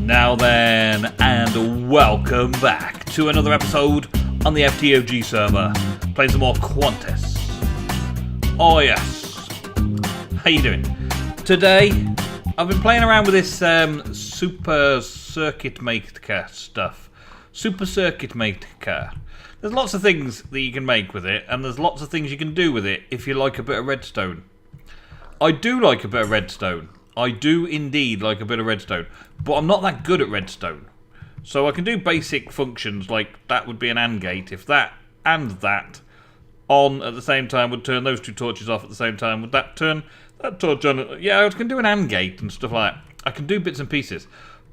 Now then, and welcome back to another episode on the ftog server, playing some more Quantus. Oh yes, how you doing? Today, I've been playing around with this super circuit maker stuff. Super circuit maker. There's lots of things that you can make with it, and there's lots of things you can do with it if you like a bit of redstone. I do like a bit of redstone. I do indeed like a bit of redstone, but I'm not that good at redstone. So I can do basic functions like that would be an AND gate. If that and that on at the same time would turn those two torches off at the same time, would that turn that torch on? Yeah, I can do an AND gate and stuff like that. I can do bits and pieces,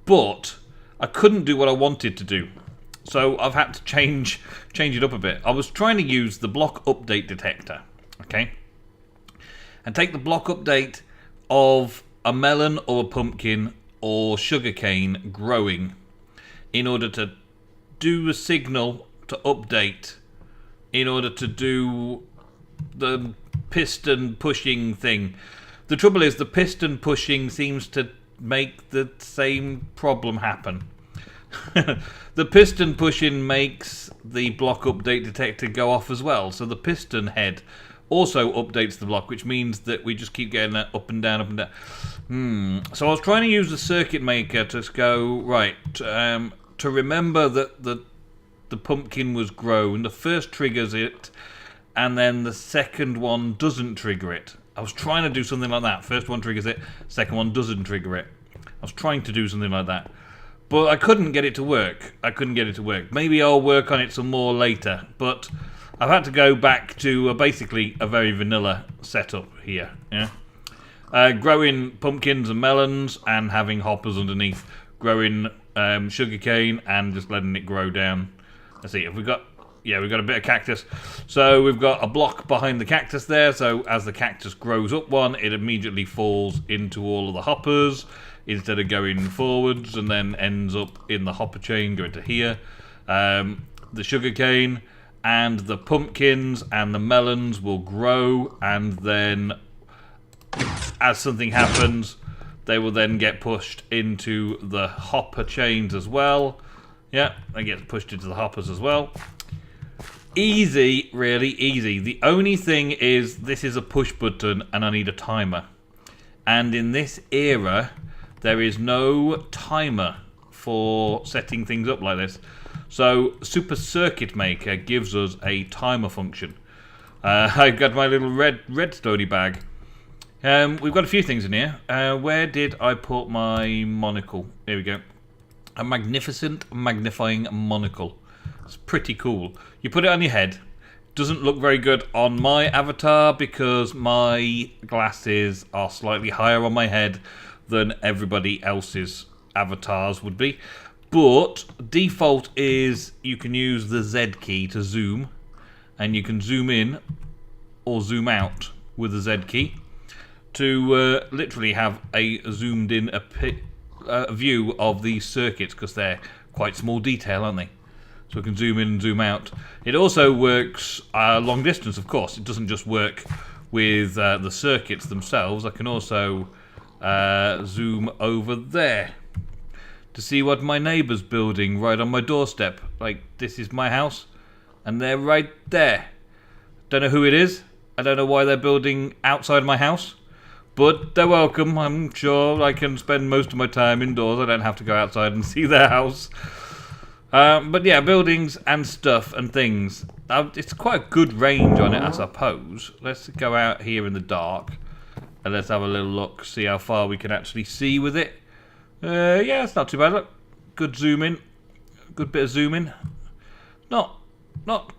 but I couldn't do what I wanted to do. So I've had to change it up a bit. I was trying to use the block update detector, okay? And take the block update of a melon or a pumpkin or sugarcane growing in order to do a signal to update, in order to do the piston pushing thing. The trouble is the piston pushing seems to make the same problem happen. The piston pushing makes the block update detector go off as well, so the piston head also updates the block, which means that we just keep getting that up and down, up and down. So I was trying to use the circuit maker to go, right, to remember that the pumpkin was grown. The first triggers it, and then the second one doesn't trigger it. I was trying to do something like that. First one triggers it, second one doesn't trigger it. I was trying to do something like that. But I couldn't get it to work. Maybe I'll work on it some more later, but I've had to go back to basically a very vanilla setup here. Yeah, growing pumpkins and melons and having hoppers underneath, growing sugarcane and just letting it grow down. Let's see, have we got? Yeah, we've got a bit of cactus. So we've got a block behind the cactus there. So as the cactus grows up one, it immediately falls into all of the hoppers instead of going forwards and then ends up in the hopper chain going to here. The sugarcane and the pumpkins and the melons will grow, and then as something happens, they will then get pushed into the hopper chains as well. Yeah, they get pushed into the hoppers as well. Easy, really easy. The only thing is this is a push button and I need a timer. And in this era, there is no timer for setting things up like this. So Super Circuit Maker gives us a timer function. I've got my little redstone bag. We've got a few things in here. Where did I put my monocle? Here we go. A magnificent magnifying monocle. It's pretty cool. You put it on your head. Doesn't look very good on my avatar because my glasses are slightly higher on my head than everybody else's avatars would be. But default is you can use the Z key to zoom, and you can zoom in or zoom out with the Z key to literally have a zoomed in view of these circuits, because they're quite small detail, aren't they? So we can zoom in and zoom out. It also works long distance, of course. It doesn't just work with the circuits themselves. I can also zoom over there to see what my neighbour's building right on my doorstep. Like, this is my house, and they're right there. Don't know who it is. I don't know why they're building outside my house, but they're welcome. I'm sure I can spend most of my time indoors. I don't have to go outside and see their house. But yeah, buildings and stuff and things. It's quite a good range on it, I suppose. Let's go out here in the dark, and let's have a little look, see how far we can actually see with it. Yeah, it's not too bad. Look, good zoom in, good bit of zoom in. Not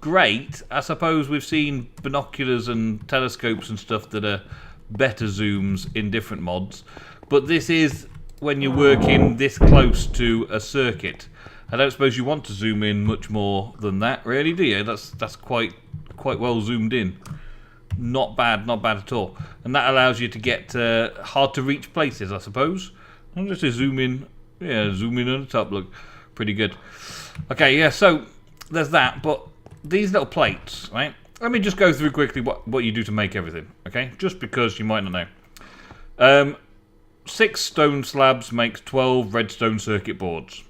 great. I suppose we've seen binoculars and telescopes and stuff that are better zooms in different mods, but this is when you're working this close to a circuit. I don't suppose you want to zoom in much more than that, really, do you? That's quite well zoomed in. Not bad at all. And that allows you to get hard to reach places, I suppose. I'll just zoom in. Yeah, zoom in on the top. Look, pretty good. Okay, yeah, so there's that. But these little plates, right? Let me just go through quickly what you do to make everything, okay? Just because you might not know. 6 stone slabs makes 12 redstone circuit boards.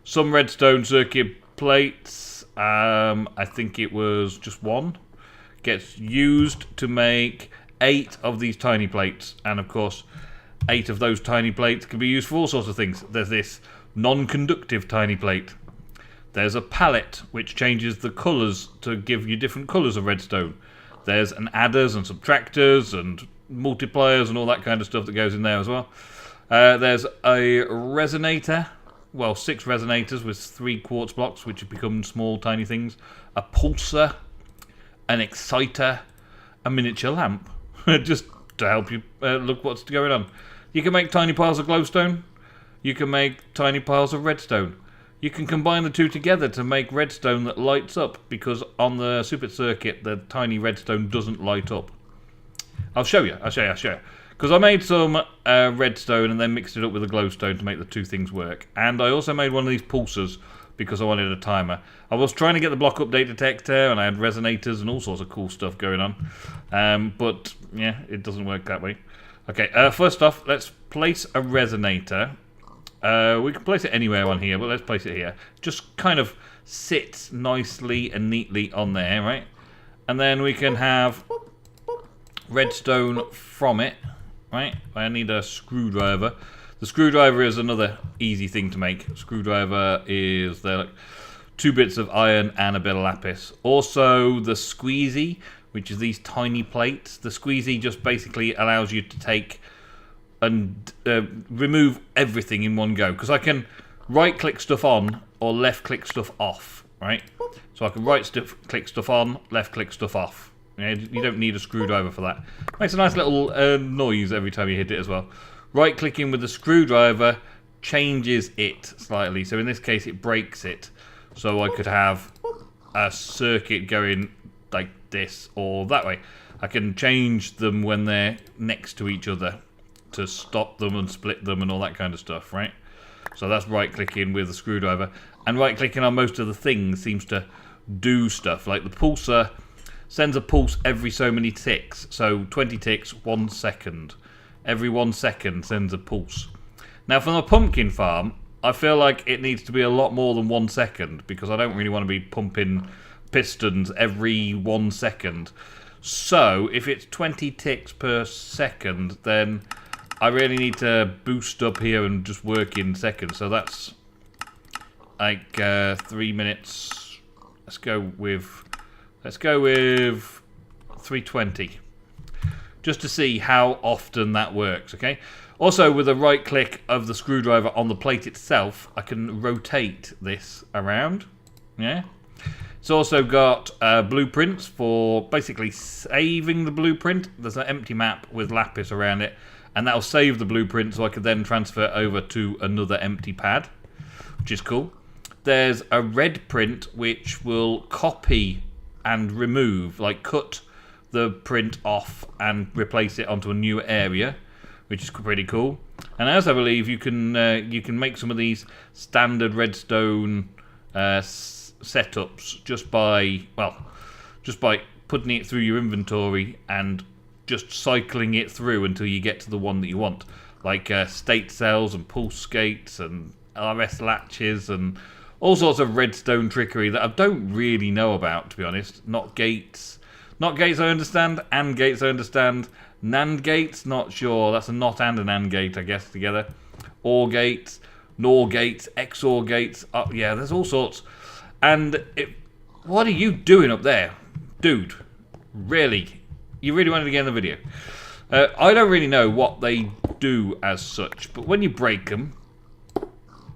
Some redstone circuit plates, I think it was just 1, gets used to make 8 of these tiny plates. And of course, 8 of those tiny plates can be used for all sorts of things. There's this non-conductive tiny plate. There's a palette which changes the colours to give you different colours of redstone. There's an adders and subtractors and multipliers and all that kind of stuff that goes in there as well. There's a resonator. Well, 6 resonators with 3 quartz blocks, which have become small, tiny things. A pulsar, an exciter, a miniature lamp, just to help you look what's going on. You can make tiny piles of glowstone. You can make tiny piles of redstone. You can combine the two together to make redstone that lights up, because on the super circuit, the tiny redstone doesn't light up. I'll show you. Because I made some redstone and then mixed it up with a glowstone to make the 2 things work. And I also made one of these pulsars because I wanted a timer. I was trying to get the block update detector, and I had resonators and all sorts of cool stuff going on. But yeah, it doesn't work that way. Okay, first off, let's place a resonator. We can place it anywhere on here, but let's place it here. Just kind of sits nicely and neatly on there, right? And then we can have redstone from it, right? I need a screwdriver. The screwdriver is another easy thing to make. Screwdriver is there, like 2 bits of iron and a bit of lapis. Also the squeezy, which is these tiny plates. The squeezy just basically allows you to take and remove everything in one go, because I can right click stuff on or left click stuff off, right? So I can click stuff on, left click stuff off. You don't need a screwdriver for that. Makes a nice little noise every time you hit it as well. Right clicking with the screwdriver changes it slightly, so in this case it breaks it. So I could have a circuit going like this or that way. I can change them when they're next to each other to stop them and split them and all that kind of stuff, right? So that's right clicking with the screwdriver. And right clicking on most of the things seems to do stuff. Like the pulsar sends a pulse every so many ticks. So 20 ticks, 1 second. Every 1 second sends a pulse. Now from the pumpkin farm, I feel like it needs to be a lot more than 1 second, because I don't really want to be pumping pistons every 1 second. So if it's 20 ticks per second, then I really need to boost up here and just work in seconds. So that's like 3 minutes. Let's go with 320. Just to see how often that works, okay? Also, with a right click of the screwdriver on the plate itself, I can rotate this around. Yeah. It's also got blueprints for basically saving the blueprint. There's an empty map with lapis around it, and that'll save the blueprint so I could then transfer over to another empty pad, which is cool. There's a red print which will copy and remove, like cut the print off and replace it onto a new area, which is pretty cool. And as I believe you can make some of these standard redstone setups just by putting it through your inventory and just cycling it through until you get to the one that you want, like state cells and pulse gates and RS latches and all sorts of redstone trickery that I don't really know about, to be honest. Not gates I understand, and gates I understand, NAND gates, not sure. That's a not and an AND gate, I guess, together. OR gates, NOR gates, XOR gates, yeah, there's all sorts. And what are you doing up there? Dude, really? You really wanted to get in the video? I don't really know what they do as such, but when you break them,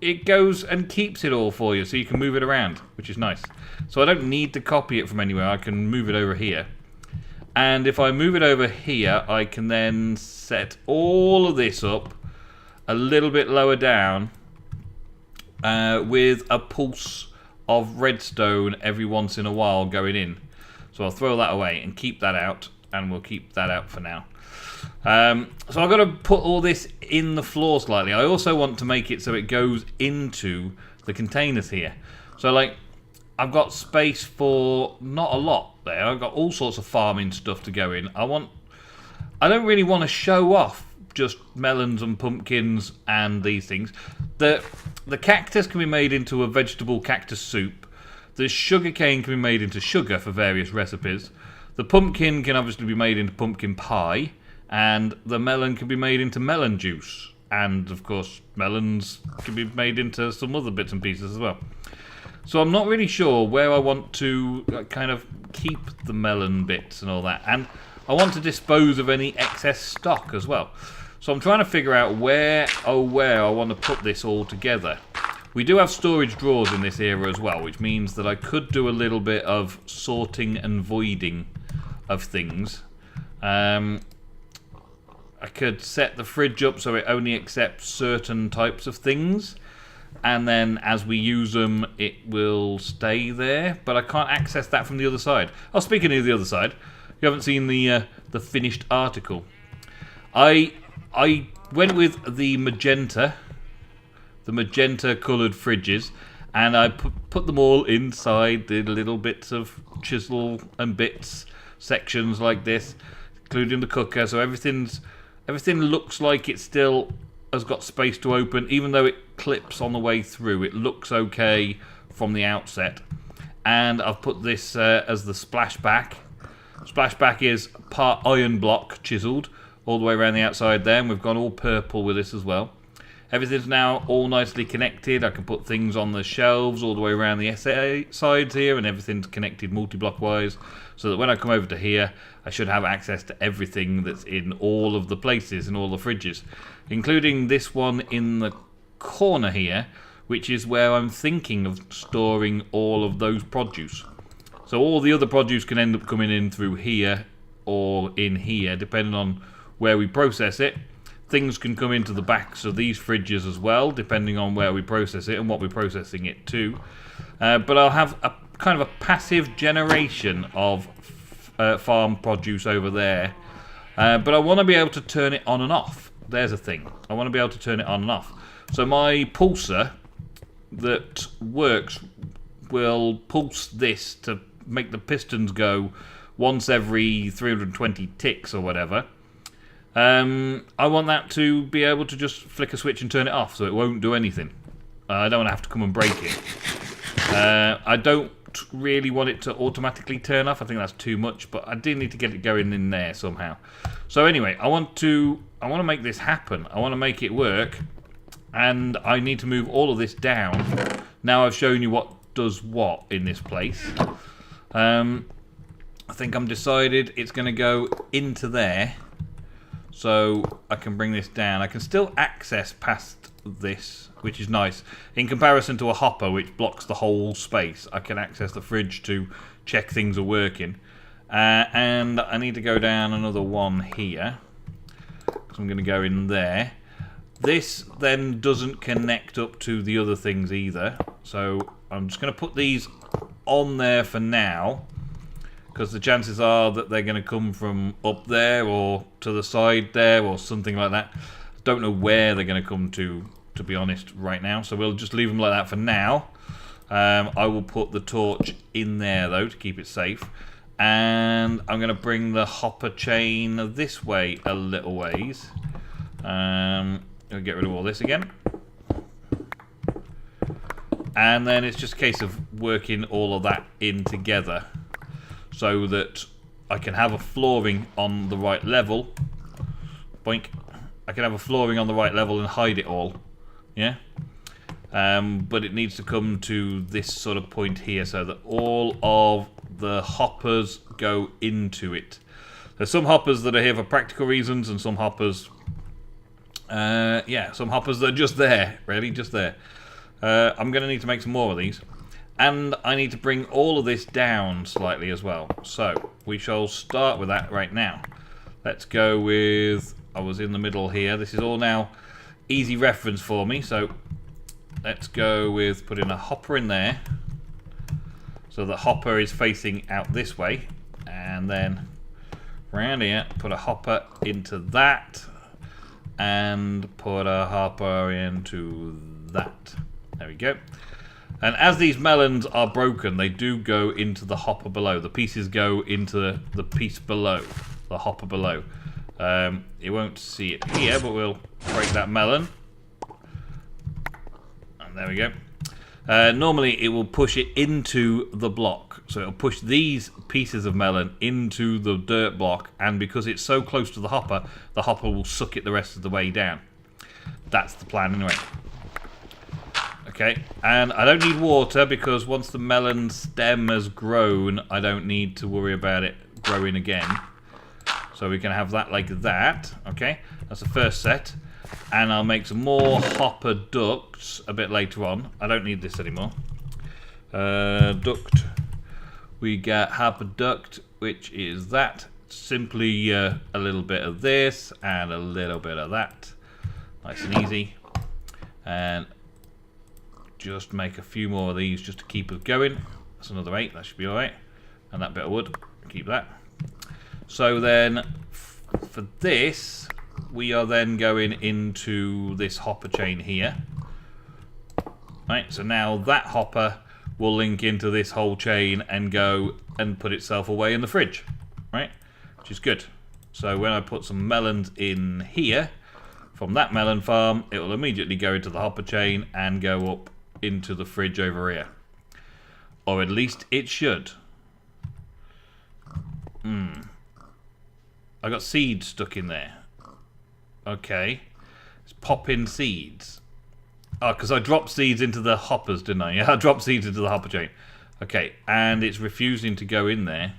it goes and keeps it all for you, so you can move it around, which is nice. So I don't need to copy it from anywhere, I can move it over here. And if I move it over here, I can then set all of this up a little bit lower down with a pulse of redstone every once in a while going in. So I'll throw that away and keep that out, and we'll keep that out for now. So I've got to put all this in the floor slightly. I also want to make it so it goes into the containers here. So like, I've got space for not a lot there. I've got all sorts of farming stuff to go in. I don't really want to show off just melons and pumpkins and these things. The cactus can be made into a vegetable cactus soup. The sugarcane can be made into sugar for various recipes. The pumpkin can obviously be made into pumpkin pie, and the melon can be made into melon juice. And of course, melons can be made into some other bits and pieces as well. So I'm not really sure where I want to kind of keep the melon bits and all that. And I want to dispose of any excess stock as well. So I'm trying to figure out where I want to put this all together. We do have storage drawers in this era as well, which means that I could do a little bit of sorting and voiding of things. I could set the fridge up so it only accepts certain types of things, and then as we use them it will stay there, but I can't access that from the other side. Oh, speaking of the other side, you haven't seen the finished article. I went with the magenta coloured fridges, and I put them all inside the little bits of chisel and bits sections like this, including the cooker, so everything looks like it still has got space to open, even though it clips on the way through. It looks okay from the outset. And I've put this as the splashback. Splashback is part iron block chiseled all the way around the outside there, and we've gone all purple with this as well. Everything's now all nicely connected. I can put things on the shelves all the way around the sides here, and everything's connected multi-block wise, so that when I come over to here, I should have access to everything that's in all of the places, in all the fridges, including this one in the corner here, which is where I'm thinking of storing all of those produce. So all the other produce can end up coming in through here or in here, depending on where we process it. Things can come into the backs of these fridges as well, depending on where we process it and what we're processing it to. But I'll have a kind of a passive generation of farm produce over there. But I want to be able to turn it on and off. There's a thing. I want to be able to turn it on and off. So my pulser that works will pulse this to make the pistons go once every 320 ticks or whatever. I want that to be able to just flick a switch and turn it off, so it won't do anything. I don't want to have to come and break it. I don't really want it to automatically turn off. I think that's too much, but I do need to get it going in there somehow. So anyway, I want to make this happen. I want to make it work, and I need to move all of this down. Now I've shown you what does what in this place. I think I'm decided it's going to go into there. So I can bring this down. I can still access past this, which is nice. In comparison to a hopper, which blocks the whole space, I can access the fridge to check things are working. And I need to go down another one here. So I'm going to go in there. This then doesn't connect up to the other things either. So I'm just going to put these on there for now, because the chances are that they're going to come from up there or to the side there or something like that. Don't know where they're going to come to be honest, right now. So we'll just leave them like that for now. I will put the torch in there, though, to keep it safe. And I'm going to bring the hopper chain this way a little ways. I'll get rid of all this again. And then it's just a case of working all of that in together, so that I can have a flooring on the right level. Boink. I can have a flooring on the right level and hide it all. Yeah? But it needs to come to this sort of point here, so that all of the hoppers go into it. There's some hoppers that are here for practical reasons, and some hoppers... some hoppers that are just there. Really, just there. I'm going to need to make some more of these. And I need to bring all of this down slightly as well. So we shall start with that right now. Let's go with... I was in the middle here. This is all now easy reference for me. So let's go with putting a hopper in there. So the hopper is facing out this way. And then around here, put a hopper into that. And put a hopper into that. There we go. And as these melons are broken, they do go into the hopper below. The pieces go into the piece below, the hopper below. You won't see it here, but we'll break that melon. And there we go. Normally it will push it into the block. So it'll push these pieces of melon into the dirt block, and because it's so close to the hopper will suck it the rest of the way down. That's the plan anyway. Okay, and I don't need water because once the melon stem has grown, I don't need to worry about it growing again. So we can have that like that. Okay, that's the first set. And I'll make some more hopper ducts a bit later on. I don't need this anymore. Duct. We got hopper duct, which is that. Simply a little bit of this and a little bit of that. Nice and easy. And just make a few more of these just to keep us going. That's another 8. That should be alright. And that bit of wood. Keep that. So then, for this, we are then going into this hopper chain here. Right, so now that hopper will link into this whole chain and go and put itself away in the fridge. Right, which is good. So when I put some melons in here, from that melon farm, it will immediately go into the hopper chain and go up into the fridge over here. Or at least it should. I got seeds stuck in there. Okay. It's popping seeds. Oh, because I dropped seeds into the hoppers, didn't I? Yeah, I dropped seeds into the hopper chain. Okay, and it's refusing to go in there.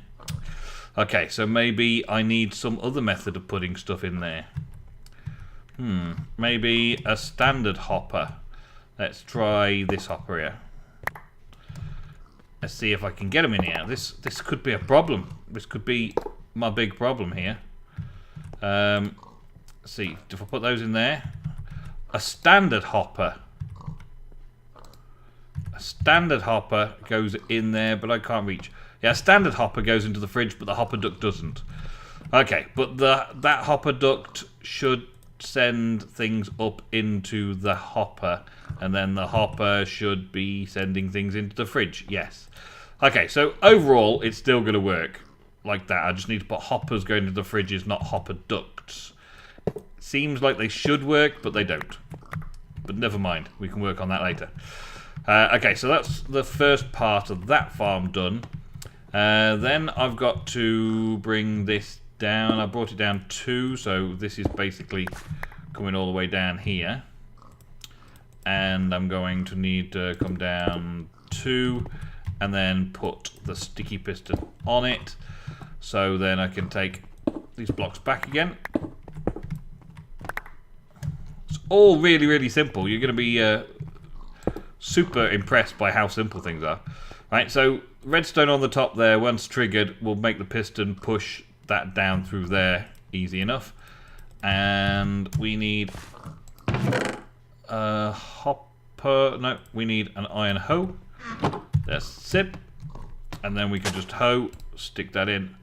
Okay, so maybe I need some other method of putting stuff in there. Maybe a standard hopper. Let's try this hopper here. Let's see if I can get them in here. This could be a problem. This could be my big problem here. Let's see, if I put those in there. A standard hopper. A standard hopper goes in there, but I can't reach. Yeah, a standard hopper goes into the fridge, but the hopper duct doesn't. Okay, but that hopper duct should send things up into the hopper, and then the hopper should be sending things into the fridge. Yes. Okay, so overall, it's still going to work like that. I just need to put hoppers going into the fridges, not hopper ducts. Seems like they should work, but they don't. But never mind, we can work on that later. Okay, so that's the first part of that farm done. Then I've got to bring this down. I brought it down 2, so this is basically coming all the way down here. And I'm going to need to come down 2 and then put the sticky piston on it. So then I can take these blocks back again. It's all really, really simple. You're going to be super impressed by how simple things are. Right, so redstone on the top there, once triggered, will make the piston push that down through there easy enough. And we need a hopper. No, we need an iron hoe. That's it. And then we can just hoe, stick that in.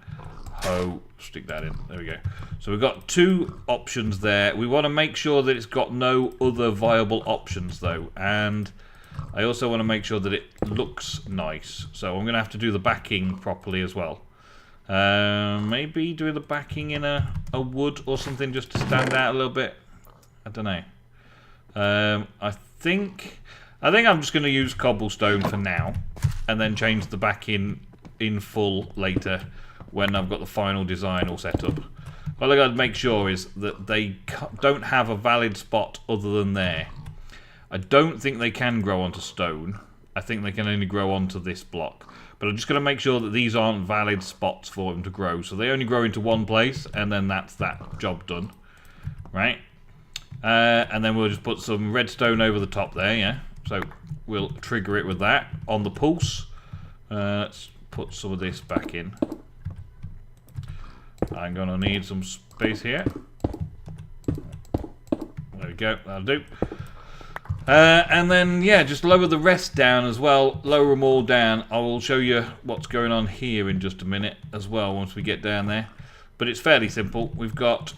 Hoe, stick that in. There we go. So we've got 2 options there. We want to make sure that it's got no other viable options though. And I also want to make sure that it looks nice. So I'm going to have to do the backing properly as well. Maybe do the backing in a wood or something just to stand out a little bit. I don't know. I think I'm just going to use cobblestone for now, and then change the backing in full later when I've got the final design all set up. What I got to make sure is that they don't have a valid spot other than there. I don't think they can grow onto stone. I think they can only grow onto this block. But I'm just going to make sure that these aren't valid spots for them to grow. So they only grow into one place, and then that's that job done. Right? And then we'll just put some redstone over the top there, yeah? So we'll trigger it with that on the pulse. Let's put some of this back in. I'm going to need some space here. There we go, that'll do. And then, yeah, just lower the rest down as well. Lower them all down. I will show you what's going on here in just a minute as well once we get down there. But it's fairly simple. We've got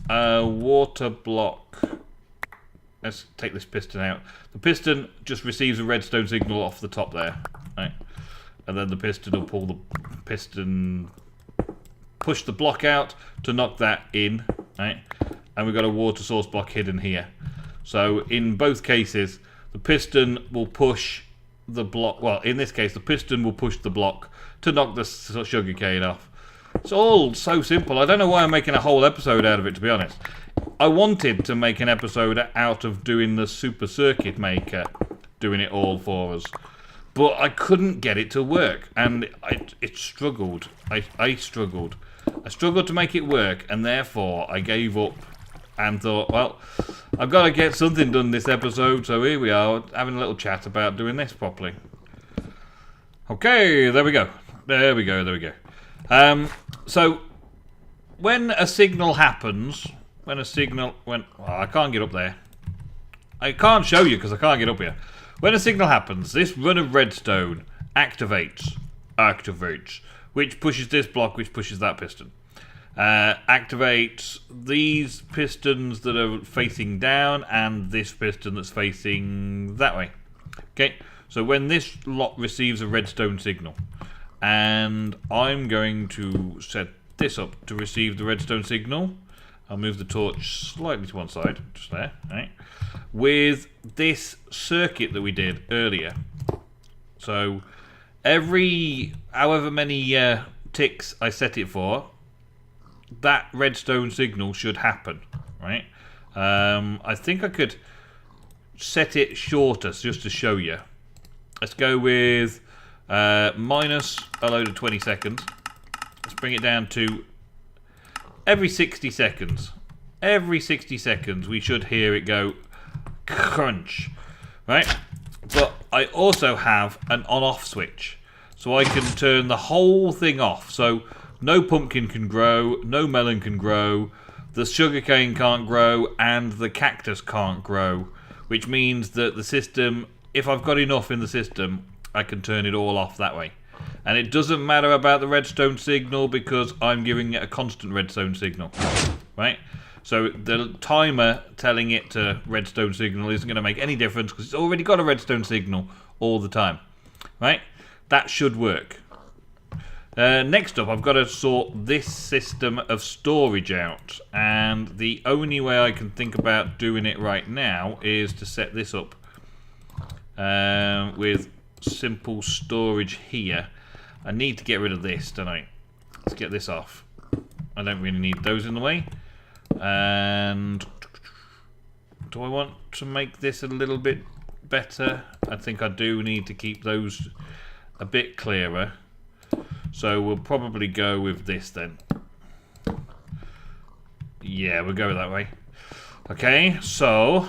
a water block. Let's take this piston out. The piston just receives a redstone signal off the top there. Right? And then the piston will pull the piston push the block out to knock that in, right? And we've got a water source block hidden here. So in both cases, the piston will push the block. Well, in this case, the piston will push the block to knock the sugarcane off. It's all so simple. I don't know why I'm making a whole episode out of it, to be honest. I wanted to make an episode out of doing the Super Circuit Maker, doing it all for us. But I couldn't get it to work, and it struggled. I struggled. I struggled to make it work, and therefore I gave up and thought, well, I've got to get something done this episode, so here we are, having a little chat about doing this properly. Okay, there we go. There we go, there we go. So, when a signal happens, well, I can't get up there. I can't show you because I can't get up here. When a signal happens, this run of redstone activates, which pushes this block, which pushes that piston. Activates these pistons that are facing down and this piston that's facing that way. Okay, so when this lot receives a redstone signal, and I'm going to set this up to receive the redstone signal. I'll move the torch slightly to one side, just there, right? With this circuit that we did earlier. So every however many ticks I set it for, that redstone signal should happen, right? I think I could set it shorter just to show you. Let's go with minus a load of 20 seconds. Let's bring it down to every 60 seconds. Every 60 seconds we should hear it go crunch, right? But I also have an on-off switch, so I can turn the whole thing off. So no pumpkin can grow, no melon can grow, the sugarcane can't grow, and the cactus can't grow, which means that the system, if I've got enough in the system, I can turn it all off that way. And it doesn't matter about the redstone signal because I'm giving it a constant redstone signal, right? So the timer telling it to redstone signal isn't going to make any difference because it's already got a redstone signal all the time, right? That should work. Next up, I've got to sort this system of storage out, and the only way I can think about doing it right now is to set this up with simple storage here. I need to get rid of this, don't I? Let's get this off. I don't really need those in the way. And do I want to make this a little bit better? I think I do need to keep those a bit clearer. So we'll probably go with this then. Yeah, we'll go that way. Okay, so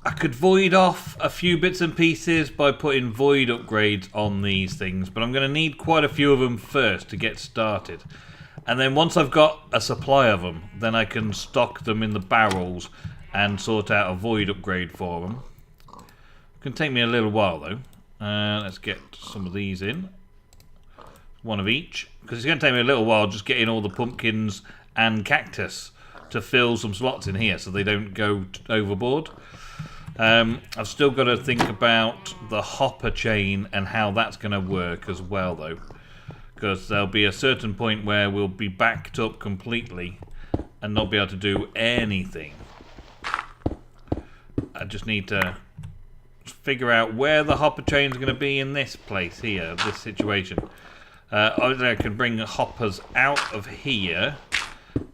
I could void off a few bits and pieces by putting void upgrades on these things, but I'm going to need quite a few of them first to get started. And then once I've got a supply of them, then I can stock them in the barrels and sort out a void upgrade for them. It can take me a little while though. Let's get some of these in. One of each, because it's going to take me a little while just getting all the pumpkins and cactus to fill some slots in here so they don't go overboard. I've still got to think about the hopper chain and how that's going to work as well though, because there'll be a certain point where we'll be backed up completely and not be able to do anything. I just need to figure out where the hopper chain is going to be in this place here, this situation. I can bring hoppers out of here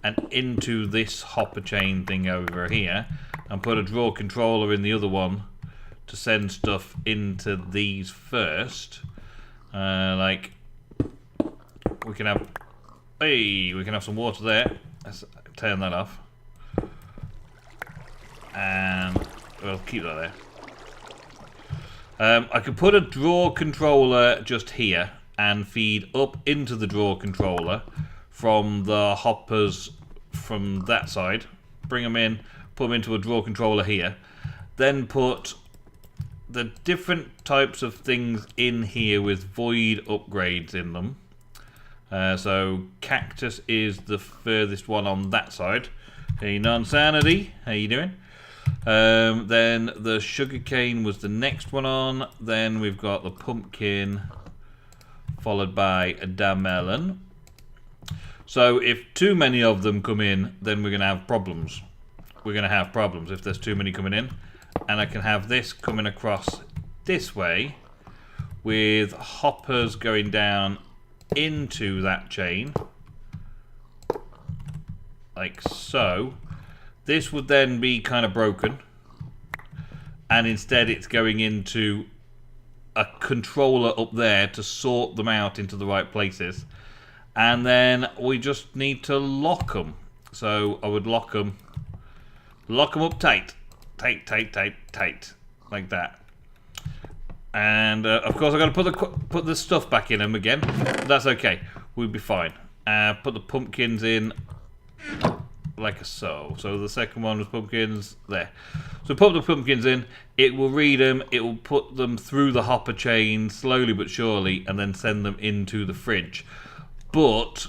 and into this hopper chain thing over here and put a draw controller in the other one to send stuff into these first. Like we can have, hey, we can have some water there. Let's turn that off, and we'll keep that there. I could put a draw controller just here and feed up into the draw controller from the hoppers from that side. Bring them in, put them into a draw controller here. Then put the different types of things in here with void upgrades in them. So cactus is the furthest one on that side. Hey, non-sanity, how you doing? Then the sugarcane was the next one on. Then we've got the pumpkin, followed by a melon. So if too many of them come in, then we're going to have problems. We're going to have problems if there's too many coming in. And I can have this coming across this way with hoppers going down into that chain. Like so. This would then be kind of broken. And instead it's going into a controller up there to sort them out into the right places. And then we just need to lock them. So I would lock them up tight. Tight, tight, tight, tight. Like that. And of course I've got to put the stuff back in them again. But that's okay. We'll be fine. Put the pumpkins in like so. So the second one was pumpkins there. So put the pumpkins in. It will read them. It will put them through the hopper chain slowly but surely and then send them into the fridge. But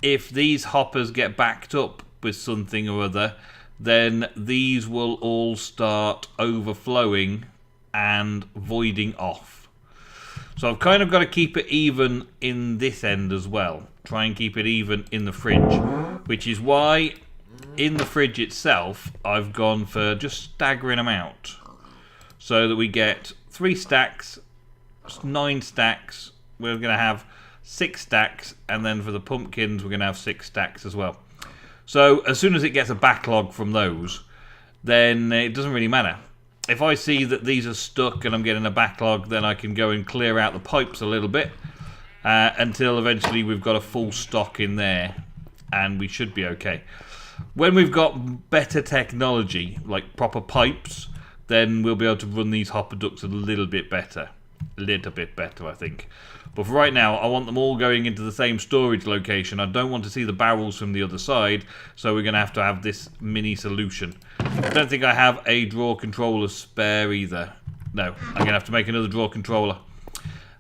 if these hoppers get backed up with something or other, then these will all start overflowing and voiding off. So I've kind of got to keep it even in this end as well. Try and keep it even in the fridge. Which is why in the fridge itself, I've gone for just staggering them out. So that we get 3 stacks, 9 stacks. We're going to have 6 stacks, and then for the pumpkins we're going to have 6 stacks as well. So as soon as it gets a backlog from those, then it doesn't really matter. If I see that these are stuck and I'm getting a backlog, then I can go and clear out the pipes a little bit until eventually we've got a full stock in there, and we should be okay. When we've got better technology, like proper pipes, then we'll be able to run these hopper ducts a little bit better. A little bit better, I think. But for right now, I want them all going into the same storage location. I don't want to see the barrels from the other side, so we're going to have this mini solution. I don't think I have a drawer controller spare either. No, I'm going to have to make another drawer controller.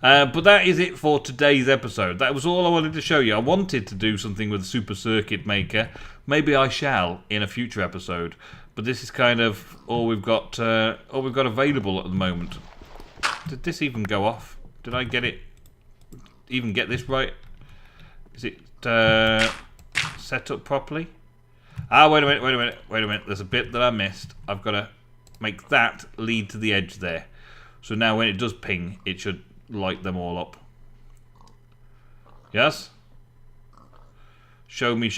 But that is it for today's episode. That was all I wanted to show you. I wanted to do something with a super circuit maker. Maybe I shall in a future episode. But this is kind of all we've got available at the moment. Did this even go off? Did I even get this right? Is it set up properly? Ah, wait a minute. There's a bit that I missed. I've got to make that lead to the edge there. So now when it does ping, it should light them all up. Yes? Show me.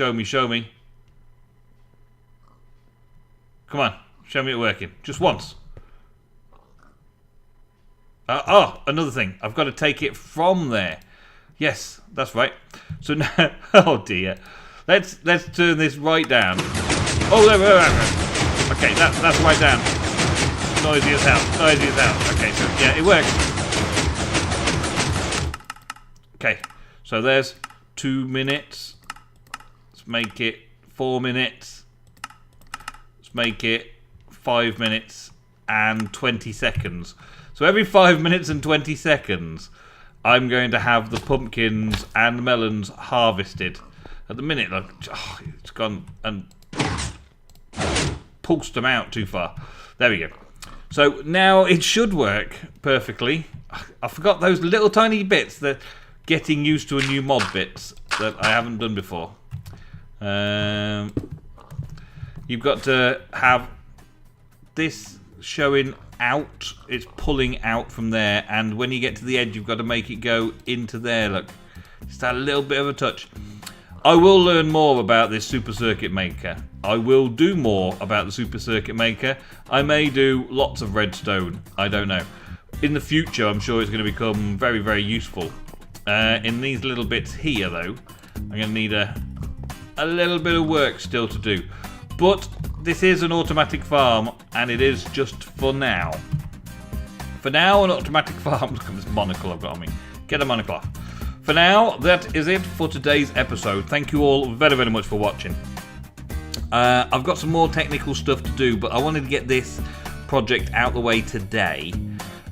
Come on, show me it working. Just once. Another thing. I've got to take it from there. Yes, that's right. So now, oh dear. Let's turn this right down. Oh, there. Okay, that's right down. Noisy as hell. Okay, so yeah, it works. Okay, so there's 2 minutes. Let's make it 4 minutes. Let's make it 5 minutes and 20 seconds. So every 5 minutes and 20 seconds, I'm going to have the pumpkins and melons harvested. At the minute, look, it's gone and pulsed them out too far. There we go. So now it should work perfectly. I forgot those little tiny bits, that getting used to a new mod bits that I haven't done before. You've got to have this showing out. It's pulling out from there, and when you get to the edge, you've got to make it go into there. Look, just that little bit of a touch. I will learn more about this super circuit maker. I will do more about the super circuit maker. I may do lots of redstone. I don't know. In the future, I'm sure it's going to become very, very useful. In these little bits here, though, I'm going to need a little bit of work still to do. But this is an automatic farm, and it is just for now. For now, an automatic farm. Look at this monocle I've got on me. Get a monocle off. For now, that is it for today's episode. Thank you all very, very much for watching. I've got some more technical stuff to do, but I wanted to get this project out the way today,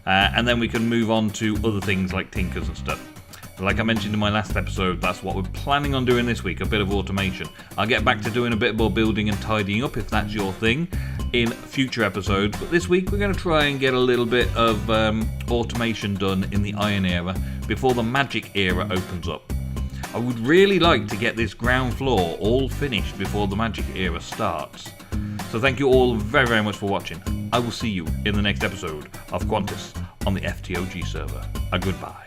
and then we can move on to other things like tinkers and stuff. Like I mentioned in my last episode, that's what we're planning on doing this week, a bit of automation. I'll get back to doing a bit more building and tidying up if that's your thing. in future episodes, but this week we're going to try and get a little bit of automation done in the Iron Era before the Magic Era opens up. I would really like to get this ground floor all finished before the Magic Era starts. So thank you all very, very much for watching. I will see you in the next episode of Quantus on the FTOG server. Goodbye.